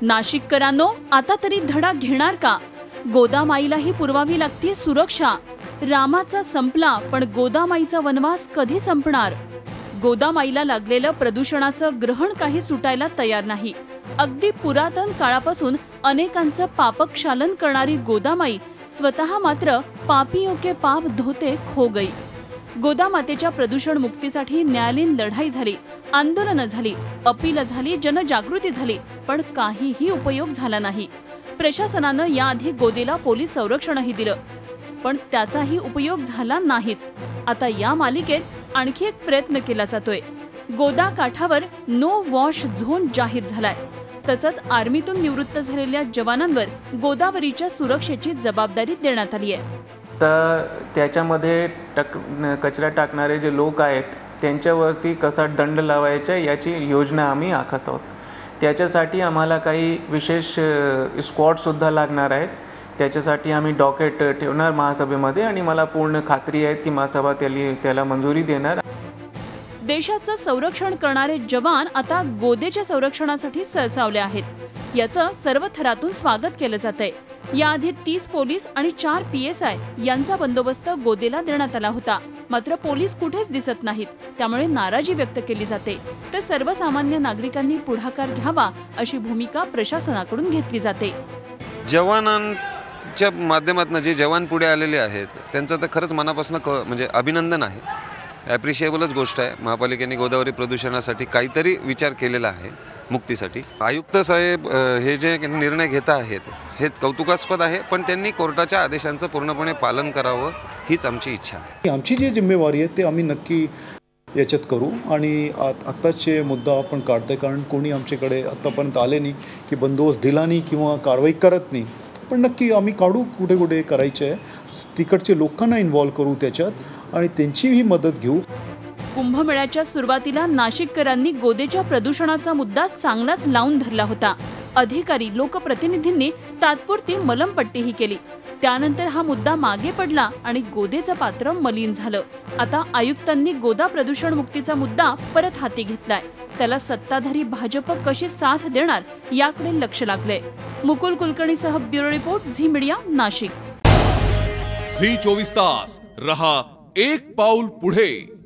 नाशिककरांनो, आता तरी धडा घेणार का? गोदामाईलाही पुरवावी लागते सुरक्षा। रामाचा संपला, पण गोदामाईचा वनवास कधी संपणार? गोदामाईला लागलेलं प्रदूषणाचं ग्रहण काही सुटायला तयार नाही। अगदी पुरातन काळापासून अनेकांचं पापक्षालन करणारी गोदामाई स्वतः मात्र पापियों के पाप धोते खो गई। गोदामातेच्या प्रदूषण मुक्तीसाठी न्यायालयीन लढाई झाली, आंदोलनं झाली, अपील झाली, जनजागृती झाली, पण काहीही उपयोग झाला नाही। प्रशासनानं याआधी गोदेला पोलीस संरक्षणही दिलं, पण त्याचाही उपयोग झाला नाहीच। आता या मालिकेत आणखी एक प्रयत्न केला जातोय। गोदा काठावर नो वॉश झोन जाहीर झालाय। तसंच आर्मीतून निवृत्त झालेल्या जवानांवर गोदावरीच्या सुरक्षेची जबाबदारी देण्यात आली आहे। तर त्याच्यामध्ये कचरा टाकणारे जे लोक आहेत त्यांच्यावरती कसा दंड लावायचा याची योजना आम्ही आखत आहोत। त्याच्यासाठी आम्हाला काही विशेष स्क्वॉडसुद्धा लागणार आहेत। त्याच्यासाठी आम्ही डॉकेट ठेवणार महासभेमध्ये आणि मला पूर्ण खात्री आहे की महासभा त्याला मंजुरी देणार। देशाचं संरक्षण करणारे जवान आता गोदेच्या संरक्षणासाठी सरसावले आहेत। याचं सर्व थरातून स्वागत केलं जातंय। याआधी 30 पोलीस आणि 4 PSI यांचा बंदोबस्त गोदेला देण्यात आला होता, मात्र पोलीस कुठेच दिसत नाहीत, त्यामुळे नाराजी व्यक्त केली जाते। तर सर्वसामान्य नागरिकांनी पुढाकार घ्यावा अशी भूमिका प्रशासनाकडून घेतली जाते। जवानांच्या माध्यमातून जे जवान पुढे आलेले आहेत त्यांचं तर खरंच मनापासून म्हणजे अभिनंदन आहे। ॲप्रिशिएबलच गोष्ट आहे। महापालिकेने गोदावरी प्रदूषणासाठी काहीतरी विचार केलेला आहे, मुक्तीसाठी। आयुक्त साहेब हे जे निर्णय घेत आहेत हे कौतुकास्पद आहे, पण त्यांनी कोर्टाच्या आदेशांचं पूर्णपणे पालन करावं हीच आमची इच्छा आहे। आमची जी जिम्मेवारी आहे ते आम्ही नक्की याच्यात करू आणि आत्ताचे मुद्दा आपण काढतोय, कारण कोणी आमच्याकडे आत्तापर्यंत आले नाही की बंदोबस्त दिला नाही किंवा कारवाई करत नाही, पण नक्की आम्ही काढू कुठे कुठे करायचे आहे। तिकडचे लोकांना इन्व्हॉल्व करू त्याच्यात आणि त्यांचीही मदत घेऊ। कुंभमेळ्याच्या सुरुवातीला नाशिककरांनी गोदेच्या प्रदूषणाचा मुद्दा चांगलाच लावून धरला होता। अधिकारी लोकप्रतिनिधींनी तात्पुरती मलमपट्टीही केली। त्यानंतर हा मुद्दा मागे पडला आणि गोदेचं पात्र मलिन झालं। आता आयुक्तांनी गोदा प्रदूषण मुक्तीचा मुद्दा परत हाती घेतलाय। त्याला सत्ताधारी भाजप कशी साथ देणार याकडे लक्ष लागलंय। मुकुल कुलकर्णीसह ब्युरो रिपोर्ट, झी मीडिया, नाशिक। झी 24 तास रहा एक पाऊल पुढे।